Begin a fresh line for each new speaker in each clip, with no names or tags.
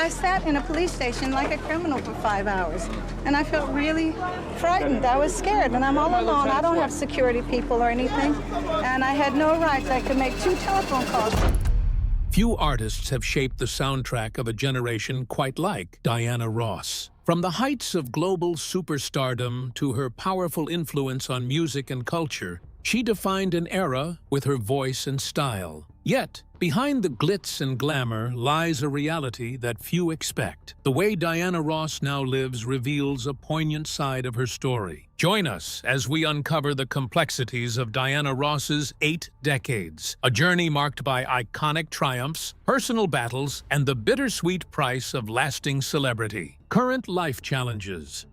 I sat in a police station like a criminal for 5 hours, and I felt really frightened. I was scared, and I'm all alone. I don't have security people or anything, and I had no rights. I could make 2 telephone calls.
Few artists have shaped the soundtrack of a generation quite like Diana Ross. From the heights of global superstardom to her powerful influence on music and culture, she defined an era with her voice and style. Yet, behind the glitz and glamour lies a reality that few expect. The way Diana Ross now lives reveals a poignant side of her story. Join us as we uncover the complexities of Diana Ross's 8 decades, a journey marked by iconic triumphs, personal battles, and the bittersweet price of lasting celebrity. Current life challenges.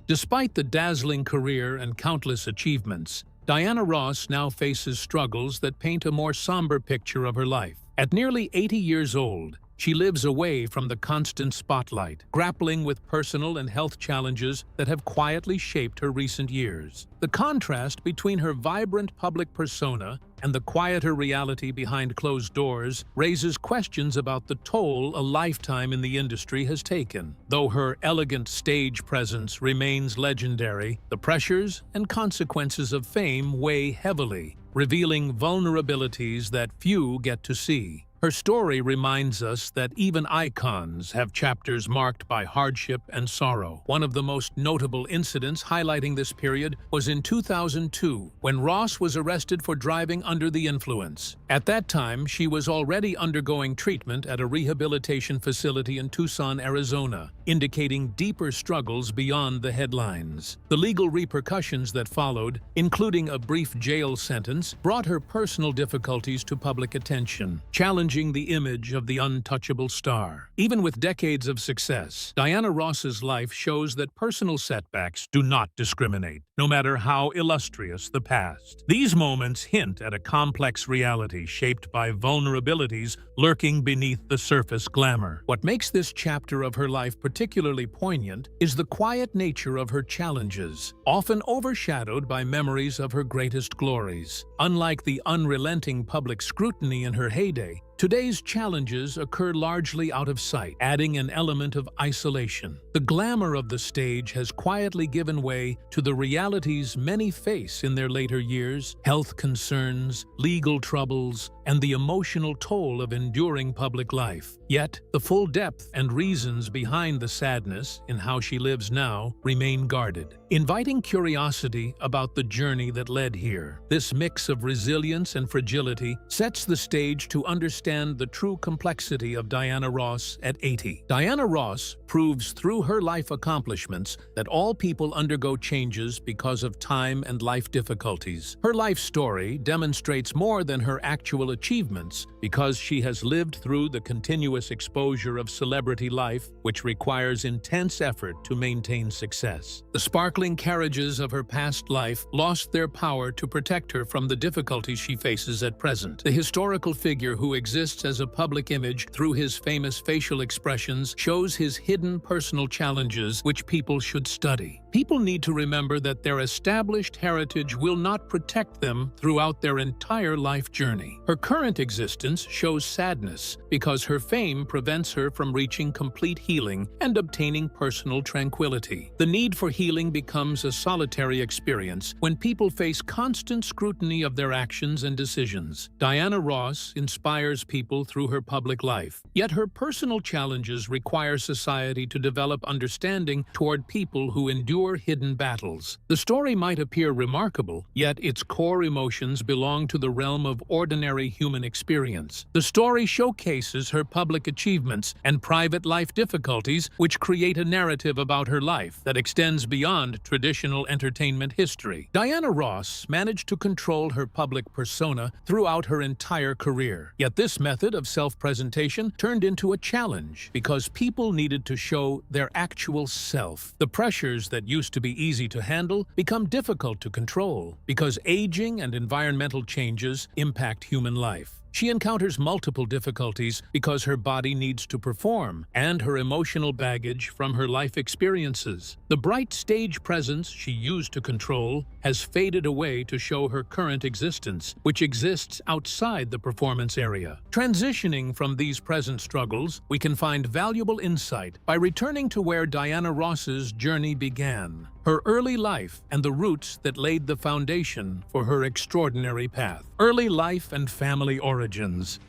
Despite the dazzling career and countless achievements, Diana Ross now faces struggles that paint a more somber picture of her life. At nearly 80 years old, she lives away from the constant spotlight, grappling with personal and health challenges that have quietly shaped her recent years. The contrast between her vibrant public persona and the quieter reality behind closed doors raises questions about the toll a lifetime in the industry has taken. Though her elegant stage presence remains legendary, the pressures and consequences of fame weigh heavily, revealing vulnerabilities that few get to see. Her story reminds us that even icons have chapters marked by hardship and sorrow. One of the most notable incidents highlighting this period was in 2002, when Ross was arrested for driving under the influence. At that time, she was already undergoing treatment at a rehabilitation facility in Tucson, Arizona, indicating deeper struggles beyond the headlines. The legal repercussions that followed, including a brief jail sentence, brought her personal difficulties to public attention, challenging the image of the untouchable star. Even with decades of success, Diana Ross's life shows that personal setbacks do not discriminate, no matter how illustrious the past. These moments hint at a complex reality shaped by vulnerabilities lurking beneath the surface glamour. What makes this chapter of her life particularly poignant is the quiet nature of her challenges, often overshadowed by memories of her greatest glories. Unlike the unrelenting public scrutiny in her heyday, today's challenges occur largely out of sight, adding an element of isolation. The glamour of the stage has quietly given way to the realities many face in their later years: health concerns, legal troubles, and the emotional toll of enduring public life. Yet, the full depth and reasons behind the sadness in how she lives now remain guarded, inviting curiosity about the journey that led here. This mix of resilience and fragility sets the stage to understand the true complexity of Diana Ross at 80. Diana Ross proves through her life accomplishments that all people undergo changes because of time and life difficulties. Her life story demonstrates more than her actual achievements because she has lived through the continuous exposure of celebrity life, which requires intense effort to maintain success. The sparkling carriages of her past life lost their power to protect her from the difficulties she faces at present. The historical figure who exists as a public image through his famous facial expressions shows his hidden personal challenges which people should study. People need to remember that their established heritage will not protect them throughout their entire life journey. Her current existence shows sadness because her fame prevents her from reaching complete healing and obtaining personal tranquility. The need for healing becomes a solitary experience when people face constant scrutiny of their actions and decisions. Diana Ross inspires people through her public life, yet her personal challenges require society to develop understanding toward people who endure hidden battles. The story might appear remarkable, yet its core emotions belong to the realm of ordinary human experience. The story showcases her public achievements and private life difficulties, which create a narrative about her life that extends beyond traditional entertainment history. Diana Ross managed to control her public persona throughout her entire career. Yet this method of self-presentation turned into a challenge because people needed to show their actual self. The pressures that used to be easy to handle become difficult to control because aging and environmental changes impact human life. She encounters multiple difficulties because her body needs to perform, and her emotional baggage from her life experiences. The bright stage presence she used to control has faded away to show her current existence, which exists outside the performance area. Transitioning from these present struggles, we can find valuable insight by returning to where Diana Ross's journey began, her early life and the roots that laid the foundation for her extraordinary path. Early life and family origins.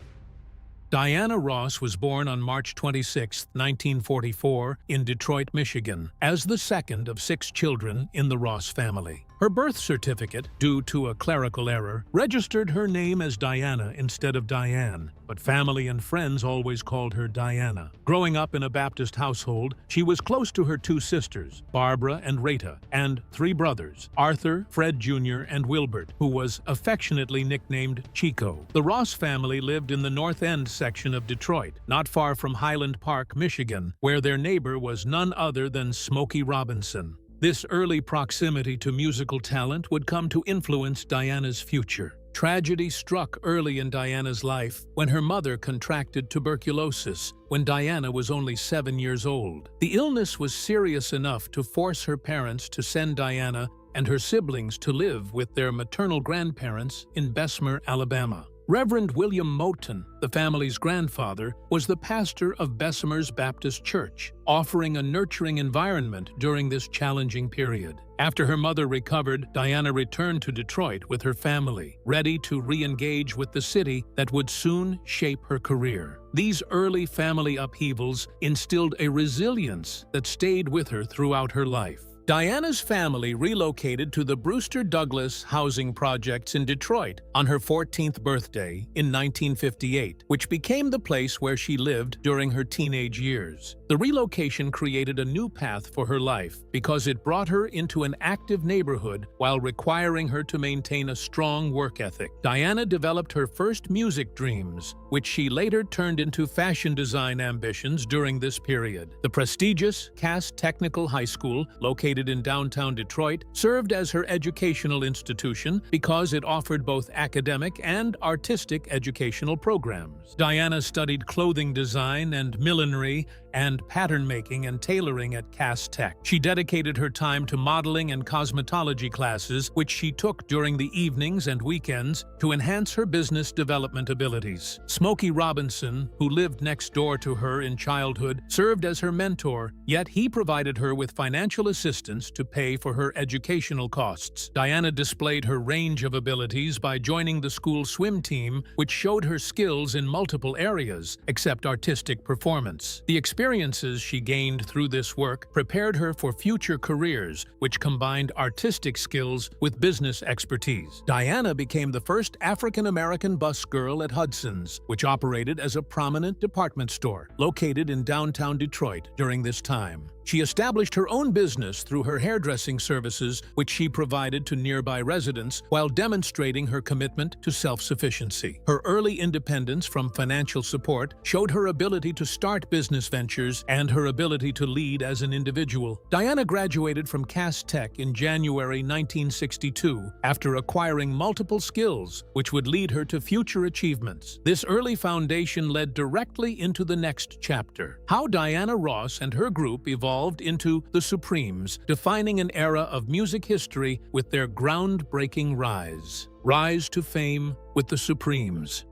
Diana Ross was born on March 26, 1944, in Detroit, Michigan, as the second of 6 children in the Ross family. Her birth certificate, due to a clerical error, registered her name as Diana instead of Diane, but family and friends always called her Diana. Growing up in a Baptist household, she was close to her 2 sisters, Barbara and Rita, and 3 brothers, Arthur, Fred Jr., and Wilbert, who was affectionately nicknamed Chico. The Ross family lived in the North End section of Detroit, not far from Highland Park, Michigan, where their neighbor was none other than Smokey Robinson. This early proximity to musical talent would come to influence Diana's future. Tragedy struck early in Diana's life when her mother contracted tuberculosis when Diana was only 7 years old. The illness was serious enough to force her parents to send Diana and her siblings to live with their maternal grandparents in Bessemer, Alabama. Reverend William Moten, the family's grandfather, was the pastor of Bessemer's Baptist Church, offering a nurturing environment during this challenging period. After her mother recovered, Diana returned to Detroit with her family, ready to re-engage with the city that would soon shape her career. These early family upheavals instilled a resilience that stayed with her throughout her life. Diana's family relocated to the Brewster Douglass housing projects in Detroit on her 14th birthday in 1958, which became the place where she lived during her teenage years. The relocation created a new path for her life because it brought her into an active neighborhood while requiring her to maintain a strong work ethic. Diana developed her first music dreams, which she later turned into fashion design ambitions during this period. The prestigious Cass Technical High School, located in downtown Detroit, served as her educational institution because it offered both academic and artistic educational programs. Diana studied clothing design and millinery and pattern making and tailoring at Cass Tech. She dedicated her time to modeling and cosmetology classes, which she took during the evenings and weekends to enhance her business development abilities. Smokey Robinson, who lived next door to her in childhood, served as her mentor, yet he provided her with financial assistance to pay for her educational costs. Diana displayed her range of abilities by joining the school swim team, which showed her skills in multiple areas, except artistic performance. The experiences she gained through this work prepared her for future careers, which combined artistic skills with business expertise. Diana became the first African-American bus girl at Hudson's, which operated as a prominent department store located in downtown Detroit during this time. She established her own business through her hairdressing services, which she provided to nearby residents while demonstrating her commitment to self-sufficiency. Her early independence from financial support showed her ability to start business ventures and her ability to lead as an individual. Diana graduated from Cass Tech in January 1962 after acquiring multiple skills, which would lead her to future achievements. This early foundation led directly into the next chapter: how Diana Ross and her group evolved into the Supremes, defining an era of music history with their groundbreaking rise. Rise to fame with the Supremes.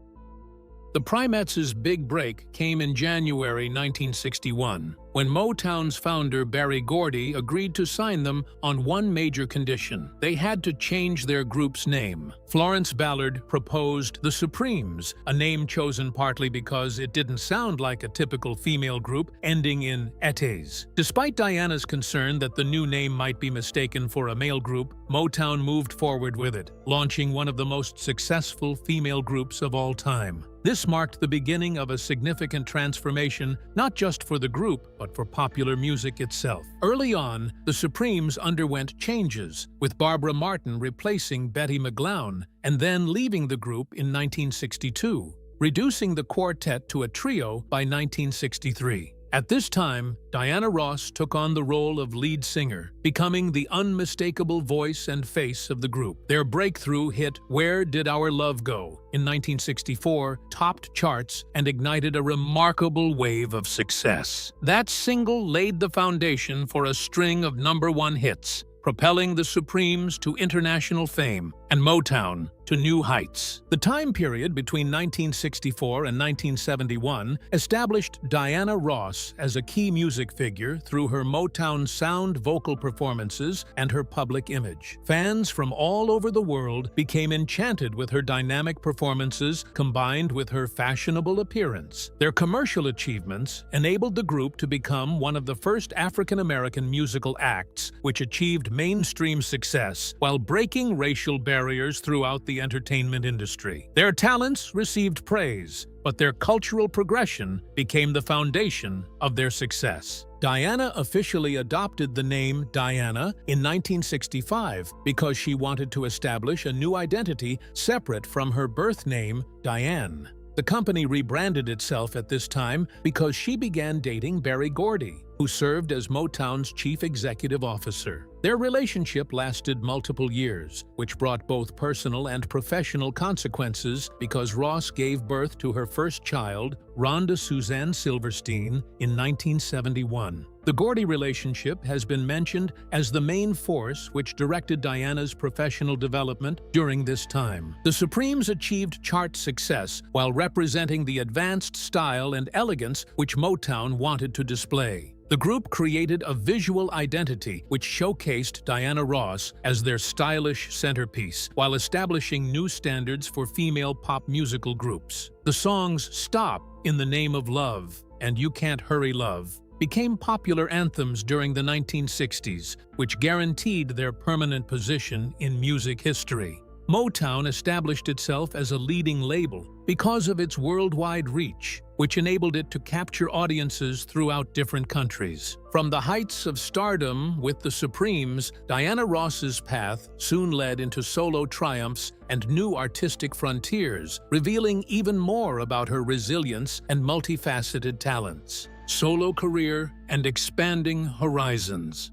The Primettes' big break came in January 1961, when Motown's founder Berry Gordy agreed to sign them on one major condition: they had to change their group's name. Florence Ballard proposed the Supremes, a name chosen partly because it didn't sound like a typical female group ending in etes. Despite Diana's concern that the new name might be mistaken for a male group, Motown moved forward with it, launching one of the most successful female groups of all time. This marked the beginning of a significant transformation, not just for the group, but for popular music itself. Early on, the Supremes underwent changes, with Barbara Martin replacing Betty McGlown and then leaving the group in 1962, reducing the quartet to a trio by 1963. At this time, Diana Ross took on the role of lead singer, becoming the unmistakable voice and face of the group. Their breakthrough hit "Where Did Our Love Go?" in 1964 topped charts and ignited a remarkable wave of success. That single laid the foundation for a string of #1 hits, propelling the Supremes to international fame and Motown to new heights. The time period between 1964 and 1971 established Diana Ross as a key music figure through her Motown sound vocal performances and her public image. Fans from all over the world became enchanted with her dynamic performances combined with her fashionable appearance. Their commercial achievements enabled the group to become one of the first African-American musical acts which achieved mainstream success while breaking racial barriers throughout the entertainment industry. Their talents received praise, but their cultural progression became the foundation of their success. Diana officially adopted the name Diana in 1965 because she wanted to establish a new identity separate from her birth name, Diane. The company rebranded itself at this time because she began dating Berry Gordy, who served as Motown's chief executive officer. Their relationship lasted multiple years, which brought both personal and professional consequences because Ross gave birth to her first child, Rhonda Suzanne Silverstein, in 1971. The Gordy relationship has been mentioned as the main force which directed Diana's professional development during this time. The Supremes achieved chart success while representing the advanced style and elegance which Motown wanted to display. The group created a visual identity which showcased Diana Ross as their stylish centerpiece while establishing new standards for female pop musical groups. The songs "Stop," "In the Name of Love," and "You Can't Hurry Love" became popular anthems during the 1960s, which guaranteed their permanent position in music history. Motown established itself as a leading label because of its worldwide reach, which enabled it to capture audiences throughout different countries. From the heights of stardom with the Supremes, Diana Ross's path soon led into solo triumphs and new artistic frontiers, revealing even more about her resilience and multifaceted talents. Solo career and expanding horizons.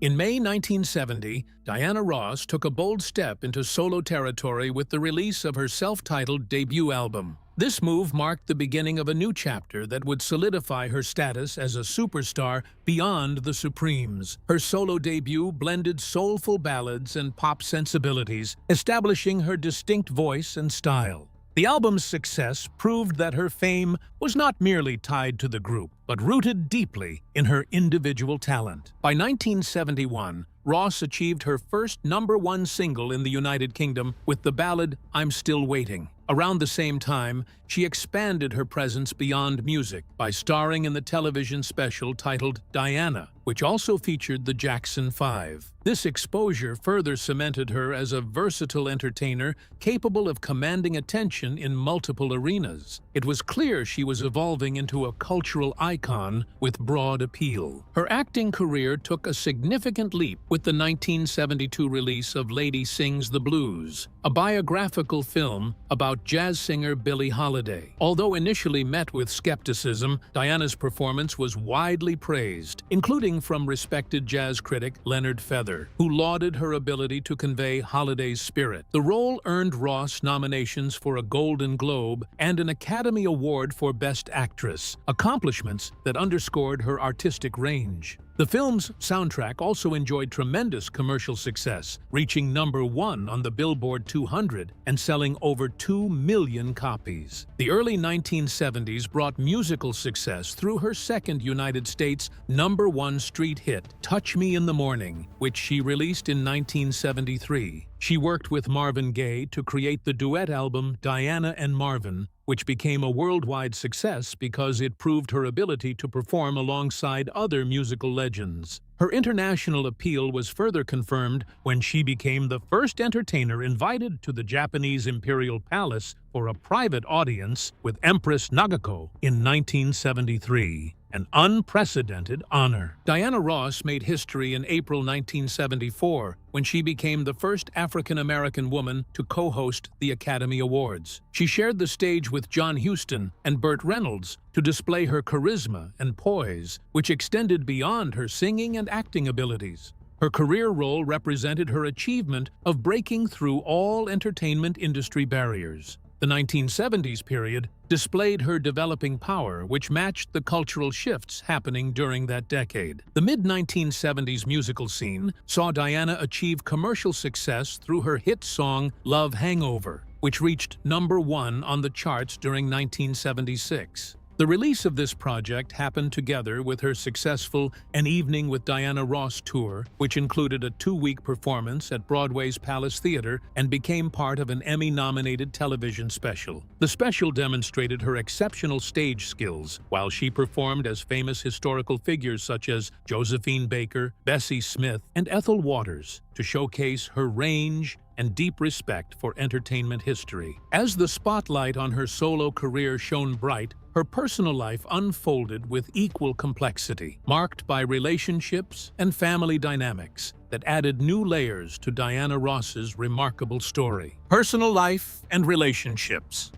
In May 1970, Diana Ross took a bold step into solo territory with the release of her self-titled debut album. This move marked the beginning of a new chapter that would solidify her status as a superstar beyond the Supremes. Her solo debut blended soulful ballads and pop sensibilities, establishing her distinct voice and style. The album's success proved that her fame was not merely tied to the group, but rooted deeply in her individual talent. By 1971, Ross achieved her first #1 single in the United Kingdom with the ballad "I'm Still Waiting." Around the same time, she expanded her presence beyond music by starring in the television special titled Diana, which also featured the Jackson 5. This exposure further cemented her as a versatile entertainer capable of commanding attention in multiple arenas. It was clear she was evolving into a cultural icon with broad appeal. Her acting career took a significant leap with the 1972 release of Lady Sings the Blues, a biographical film about jazz singer Billie Holiday. Although initially met with skepticism, Diana's performance was widely praised, including from respected jazz critic Leonard Feather, who lauded her ability to convey Holiday's spirit. The role earned Ross nominations for a Golden Globe and an Academy Award for Best Actress, accomplishments that underscored her artistic range. The film's soundtrack also enjoyed tremendous commercial success, reaching #1 on the Billboard 200 and selling over 2 million copies. The early 1970s brought musical success through her second United States #1 street hit, "Touch Me in the Morning," which she released in 1973. She worked with Marvin Gaye to create the duet album Diana and Marvin, which became a worldwide success because it proved her ability to perform alongside other musical legends. Her international appeal was further confirmed when she became the first entertainer invited to the Japanese Imperial Palace for a private audience with Empress Nagako in 1973. an unprecedented honor. Diana Ross made history in April 1974 when she became the first African-American woman to co-host the Academy Awards. She shared the stage with John Huston and Burt Reynolds to display her charisma and poise, which extended beyond her singing and acting abilities. Her career role represented her achievement of breaking through all entertainment industry barriers. The 1970s period displayed her developing power, which matched the cultural shifts happening during that decade. The mid-1970s musical scene saw Diana achieve commercial success through her hit song Love Hangover, which reached #1 on the charts during 1976. The release of this project happened together with her successful An Evening with Diana Ross tour, which included a 2-week performance at Broadway's Palace Theater and became part of an Emmy-nominated television special. The special demonstrated her exceptional stage skills, while she performed as famous historical figures such as Josephine Baker, Bessie Smith, and Ethel Waters, to showcase her range and deep respect for entertainment history. As the spotlight on her solo career shone bright, her personal life unfolded with equal complexity, marked by relationships and family dynamics that added new layers to Diana Ross's remarkable story. Personal life and relationships.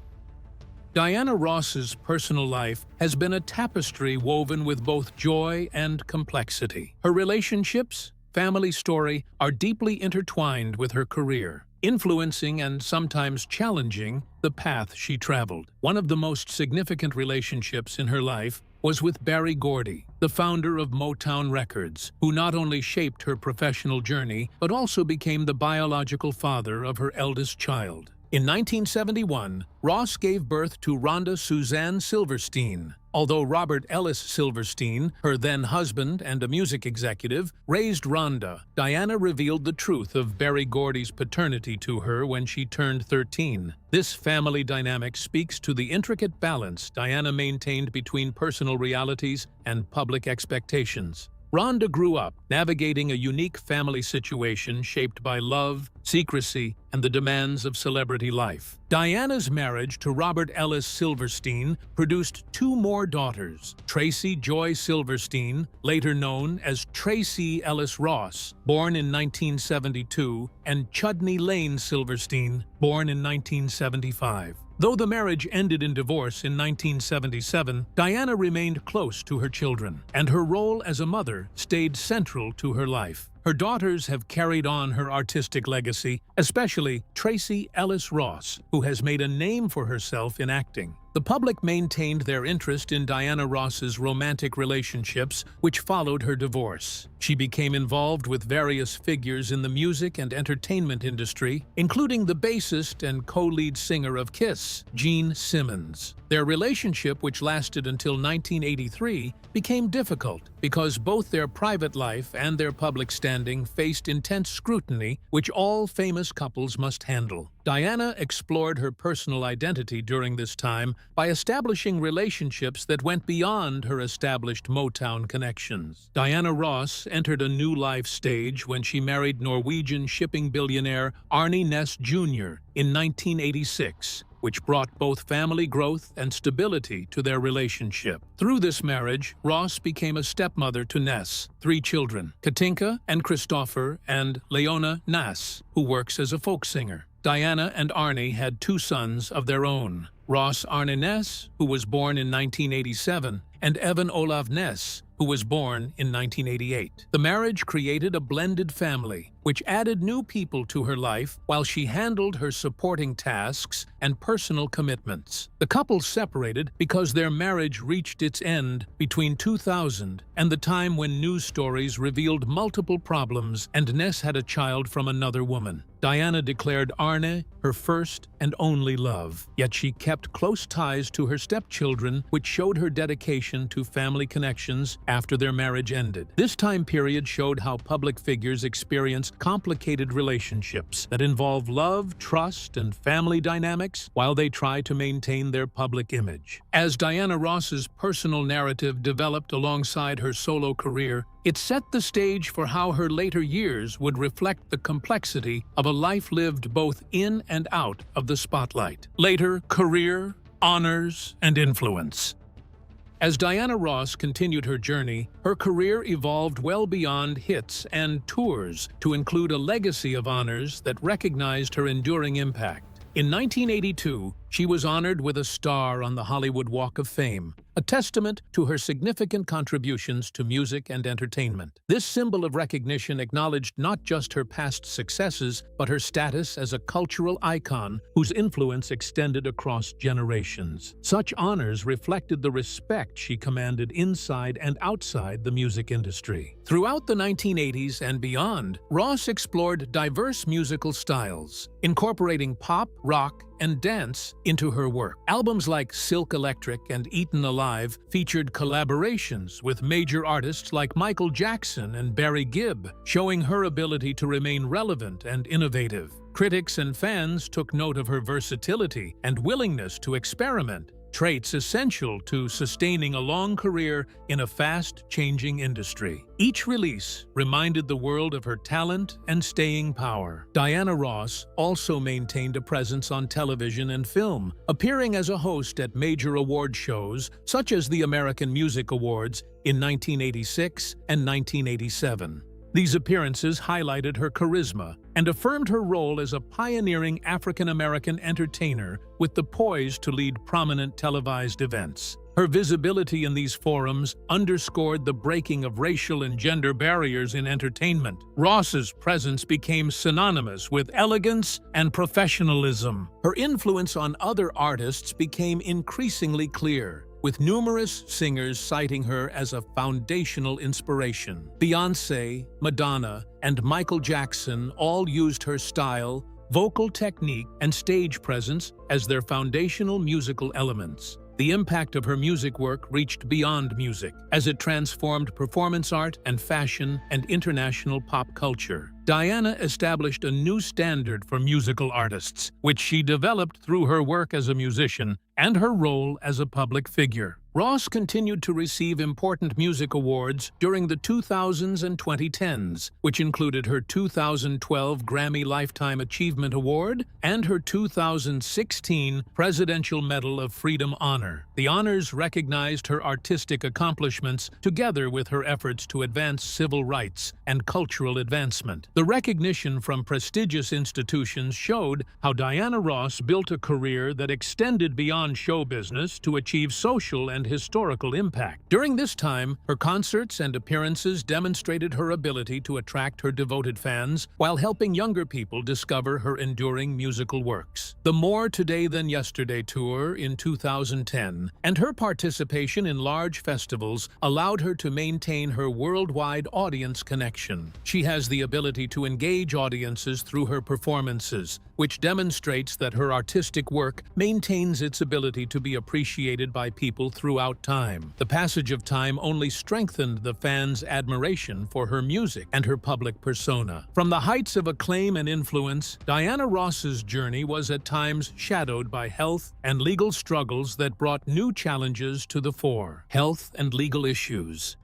Diana Ross's personal life has been a tapestry woven with both joy and complexity. Her relationships, family story are deeply intertwined with her career, influencing and sometimes challenging the path she traveled. One of the most significant relationships in her life was with Berry Gordy, the founder of Motown Records, who not only shaped her professional journey, but also became the biological father of her eldest child. In 1971, Ross gave birth to Rhonda Suzanne Silverstein. Although Robert Ellis Silverstein, her then-husband and a music executive, raised Rhonda, Diana revealed the truth of Berry Gordy's paternity to her when she turned 13. This family dynamic speaks to the intricate balance Diana maintained between personal realities and public expectations. Rhonda grew up navigating a unique family situation shaped by love, secrecy, and the demands of celebrity life. Diana's marriage to Robert Ellis Silverstein produced 2 more daughters, Tracy Joy Silverstein, later known as Tracy Ellis Ross, born in 1972, and Chudney Lane Silverstein, born in 1975. Though the marriage ended in divorce in 1977, Diana remained close to her children, and her role as a mother stayed central to her life. Her daughters have carried on her artistic legacy, especially Tracy Ellis Ross, who has made a name for herself in acting. The public maintained their interest in Diana Ross's romantic relationships, which followed her divorce. She became involved with various figures in the music and entertainment industry, including the bassist and co-lead singer of Kiss, Gene Simmons. Their relationship, which lasted until 1983, became difficult because both their private life and their public standing faced intense scrutiny, which all famous couples must handle. Diana explored her personal identity during this time by establishing relationships that went beyond her established Motown connections. Diana Ross entered a new life stage when she married Norwegian shipping billionaire Arne Næss Jr. in 1986, which brought both family growth and stability to their relationship. Through this marriage, Ross became a stepmother to Næss, 3 children, Katinka and Christopher and Leona Næss, who works as a folk singer. Diana and Arne had 2 sons of their own, Ross Arne Næss, who was born in 1987, and Evan Olav Næss, who was born in 1988. The marriage created a blended family, which added new people to her life while she handled her supporting tasks and personal commitments. The couple separated because their marriage reached its end between 2000 and the time when news stories revealed multiple problems and Næss had a child from another woman. Diana declared Arne her first and only love, yet she kept close ties to her stepchildren, which showed her dedication to family connections after their marriage ended. This time period showed how public figures experienced complicated relationships that involve love, trust, and family dynamics while they try to maintain their public image. As Diana Ross's personal narrative developed alongside her solo career, it set the stage for how her later years would reflect the complexity of a life lived both in and out of the spotlight. Later, career, honors, and influence. As Diana Ross continued her journey, her career evolved well beyond hits and tours to include a legacy of honors that recognized her enduring impact. In 1982, she was honored with a star on the Hollywood Walk of Fame, a testament to her significant contributions to music and entertainment. This symbol of recognition acknowledged not just her past successes, but her status as a cultural icon whose influence extended across generations. Such honors reflected the respect she commanded inside and outside the music industry. Throughout the 1980s and beyond, Ross explored diverse musical styles, incorporating pop, rock, and dance into her work. Albums like Silk Electric and Eaten Alive featured collaborations with major artists like Michael Jackson and Barry Gibb, showing her ability to remain relevant and innovative. Critics and fans took note of her versatility and willingness to experiment, traits essential to sustaining a long career in a fast-changing industry. Each release reminded the world of her talent and staying power. Diana Ross also maintained a presence on television and film, appearing as a host at major award shows such as the American Music Awards in 1986 and 1987. These appearances highlighted her charisma and affirmed her role as a pioneering African-American entertainer with the poise to lead prominent televised events. Her visibility in these forums underscored the breaking of racial and gender barriers in entertainment. Ross's presence became synonymous with elegance and professionalism. Her influence on other artists became increasingly clear, with numerous singers citing her as a foundational inspiration. Beyoncé, Madonna, and Michael Jackson all used her style, vocal technique, and stage presence as their foundational musical elements. The impact of her music work reached beyond music, as it transformed performance art and fashion and international pop culture. Diana established a new standard for musical artists, which she developed through her work as a musician and her role as a public figure. Ross continued to receive important music awards during the 2000s and 2010s, which included her 2012 Grammy Lifetime Achievement Award and her 2016 Presidential Medal of Freedom honor. The honors recognized her artistic accomplishments together with her efforts to advance civil rights and cultural advancement. The recognition from prestigious institutions showed how Diana Ross built a career that extended beyond show business to achieve social and historical impact. During this time, her concerts and appearances demonstrated her ability to attract her devoted fans while helping younger people discover her enduring musical works. The More Today Than Yesterday tour in 2010 and her participation in large festivals allowed her to maintain her worldwide audience connection. She has the ability to engage audiences through her performances, which demonstrates that her artistic work maintains its ability to be appreciated by people throughout time. The passage of time only strengthened the fans' admiration for her music and her public persona. From the heights of acclaim and influence, Diana Ross's journey was at times shadowed by health and legal struggles that brought new challenges to the fore. Health and legal issues.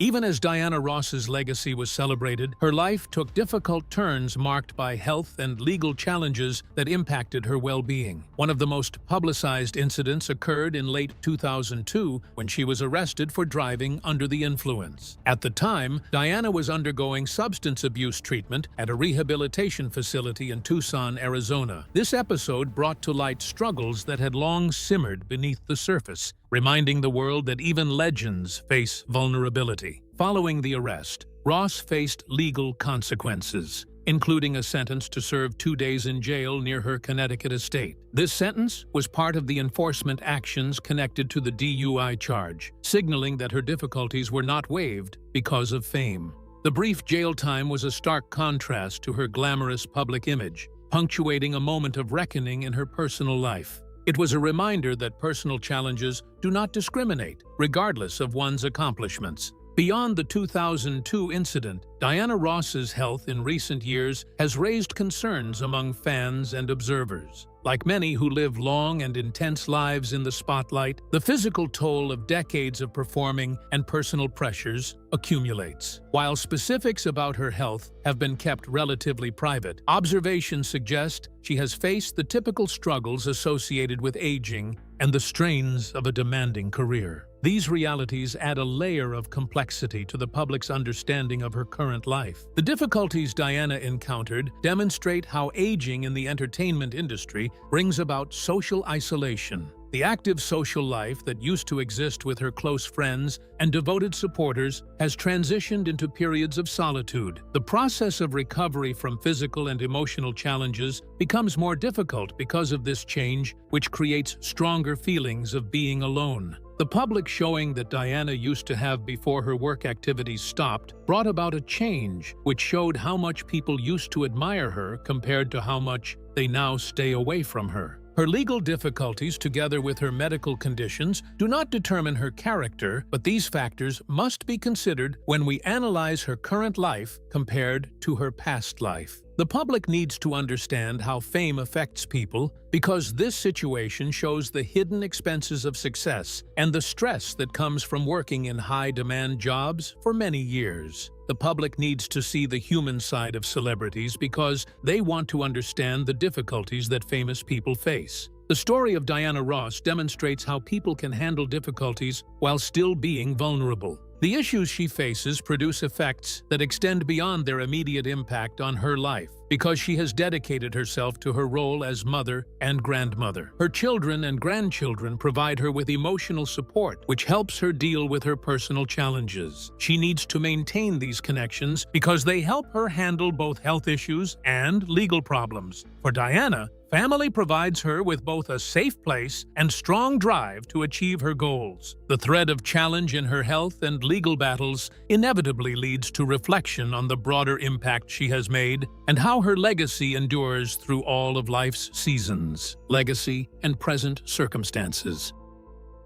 Even as Diana Ross's legacy was celebrated, her life took difficult turns marked by health and legal challenges that impacted her well-being. One of the most publicized incidents occurred in late 2002 when she was arrested for driving under the influence. At the time, Diana was undergoing substance abuse treatment at a rehabilitation facility in Tucson, Arizona. This episode brought to light struggles that had long simmered beneath the surface, reminding the world that even legends face vulnerability. Following the arrest, Ross faced legal consequences, including a sentence to serve 2 days in jail near her Connecticut estate. This sentence was part of the enforcement actions connected to the DUI charge, signaling that her difficulties were not waived because of fame. The brief jail time was a stark contrast to her glamorous public image, punctuating a moment of reckoning in her personal life. It was a reminder that personal challenges do not discriminate, regardless of one's accomplishments. Beyond the 2002 incident, Diana Ross's health in recent years has raised concerns among fans and observers. Like many who live long and intense lives in the spotlight, the physical toll of decades of performing and personal pressures accumulates. While specifics about her health have been kept relatively private, observations suggest she has faced the typical struggles associated with aging and the strains of a demanding career. These realities add a layer of complexity to the public's understanding of her current life. The difficulties Diana encountered demonstrate how aging in the entertainment industry brings about social isolation. The active social life that used to exist with her close friends and devoted supporters has transitioned into periods of solitude. The process of recovery from physical and emotional challenges becomes more difficult because of this change, which creates stronger feelings of being alone. The public showing that Diana used to have before her work activities stopped brought about a change which showed how much people used to admire her compared to how much they now stay away from her. Her legal difficulties, together with her medical conditions, do not determine her character, but these factors must be considered when we analyze her current life compared to her past life. The public needs to understand how fame affects people because this situation shows the hidden expenses of success and the stress that comes from working in high-demand jobs for many years. The public needs to see the human side of celebrities because they want to understand the difficulties that famous people face. The story of Diana Ross demonstrates how people can handle difficulties while still being vulnerable. The issues she faces produce effects that extend beyond their immediate impact on her life because she has dedicated herself to her role as mother and grandmother. Her children and grandchildren provide her with emotional support, which helps her deal with her personal challenges. She needs to maintain these connections because they help her handle both health issues and legal problems. For Diana, family provides her with both a safe place and strong drive to achieve her goals. The thread of challenge in her health and legal battles inevitably leads to reflection on the broader impact she has made and how her legacy endures through all of life's seasons, legacy, and present circumstances.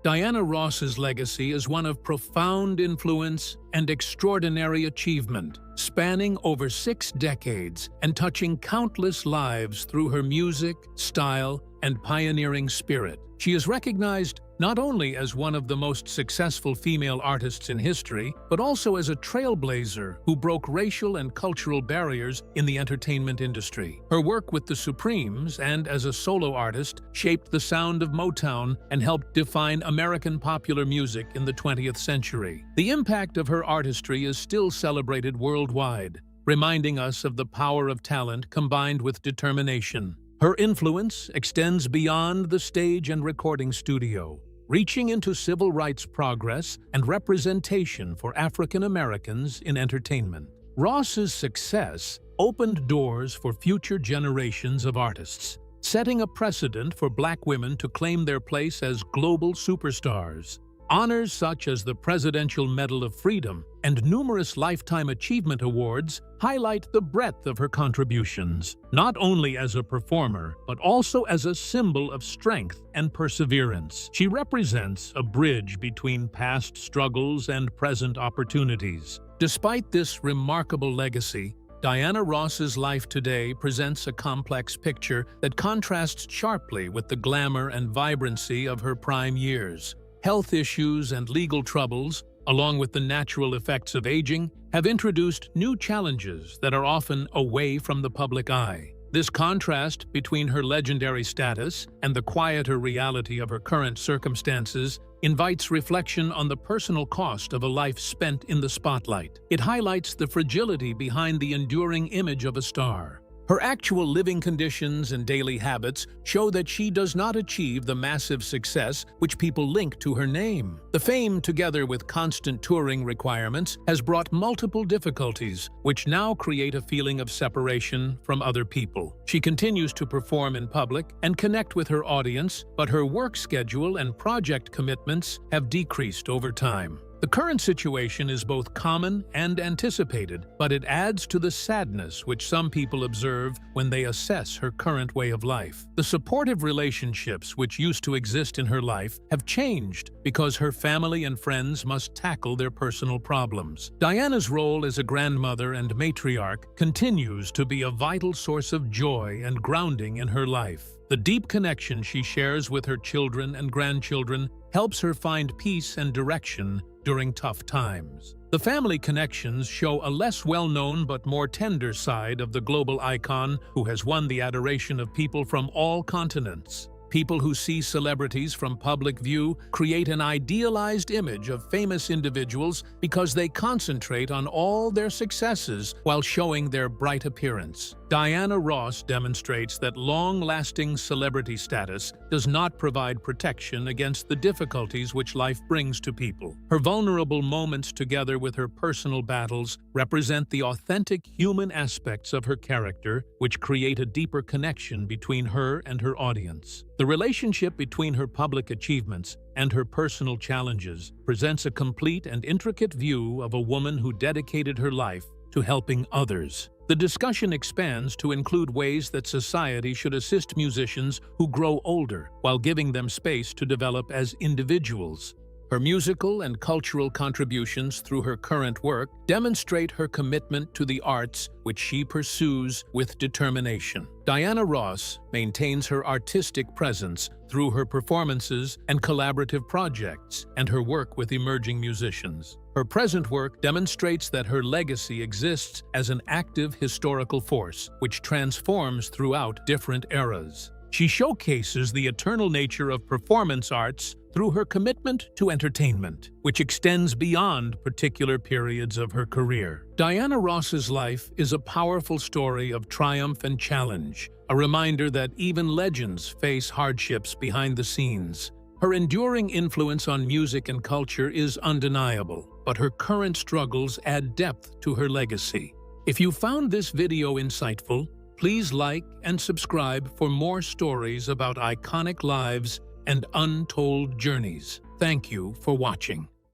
Diana Ross's legacy is one of profound influence and extraordinary achievement, spanning over 6 decades and touching countless lives through her music, style, and pioneering spirit. She is recognized not only as one of the most successful female artists in history, but also as a trailblazer who broke racial and cultural barriers in the entertainment industry. Her work with the Supremes and as a solo artist shaped the sound of Motown and helped define American popular music in the 20th century. The impact of her artistry is still celebrated worldwide, reminding us of the power of talent combined with determination. Her influence extends beyond the stage and recording studio, reaching into civil rights progress and representation for African Americans in entertainment. Ross's success opened doors for future generations of artists, setting a precedent for Black women to claim their place as global superstars. Honors such as the Presidential Medal of Freedom and numerous Lifetime Achievement Awards highlight the breadth of her contributions, not only as a performer, but also as a symbol of strength and perseverance. She represents a bridge between past struggles and present opportunities. Despite this remarkable legacy, Diana Ross's life today presents a complex picture that contrasts sharply with the glamour and vibrancy of her prime years. Health issues and legal troubles, along with the natural effects of aging, have introduced new challenges that are often away from the public eye. This contrast between her legendary status and the quieter reality of her current circumstances invites reflection on the personal cost of a life spent in the spotlight. It highlights the fragility behind the enduring image of a star. Her actual living conditions and daily habits show that she does not achieve the massive success which people link to her name. The fame, together with constant touring requirements, has brought multiple difficulties, which now create a feeling of separation from other people. She continues to perform in public and connect with her audience, but her work schedule and project commitments have decreased over time. The current situation is both common and anticipated, but it adds to the sadness which some people observe when they assess her current way of life. The supportive relationships which used to exist in her life have changed because her family and friends must tackle their personal problems. Diana's role as a grandmother and matriarch continues to be a vital source of joy and grounding in her life. The deep connection she shares with her children and grandchildren helps her find peace and direction during tough times. The family connections show a less well-known but more tender side of the global icon who has won the adoration of people from all continents. People who see celebrities from public view create an idealized image of famous individuals because they concentrate on all their successes while showing their bright appearance. Diana Ross demonstrates that long-lasting celebrity status does not provide protection against the difficulties which life brings to people. Her vulnerable moments, together with her personal battles, represent the authentic human aspects of her character, which create a deeper connection between her and her audience. The relationship between her public achievements and her personal challenges presents a complete and intricate view of a woman who dedicated her life to helping others. The discussion expands to include ways that society should assist musicians who grow older while giving them space to develop as individuals. Her musical and cultural contributions through her current work demonstrate her commitment to the arts, which she pursues with determination. Diana Ross maintains her artistic presence through her performances and collaborative projects and her work with emerging musicians. Her present work demonstrates that her legacy exists as an active historical force, which transforms throughout different eras. She showcases the eternal nature of performance arts through her commitment to entertainment, which extends beyond particular periods of her career. Diana Ross's life is a powerful story of triumph and challenge, a reminder that even legends face hardships behind the scenes. Her enduring influence on music and culture is undeniable, but her current struggles add depth to her legacy. If you found this video insightful, please like and subscribe for more stories about iconic lives and untold journeys. Thank you for watching.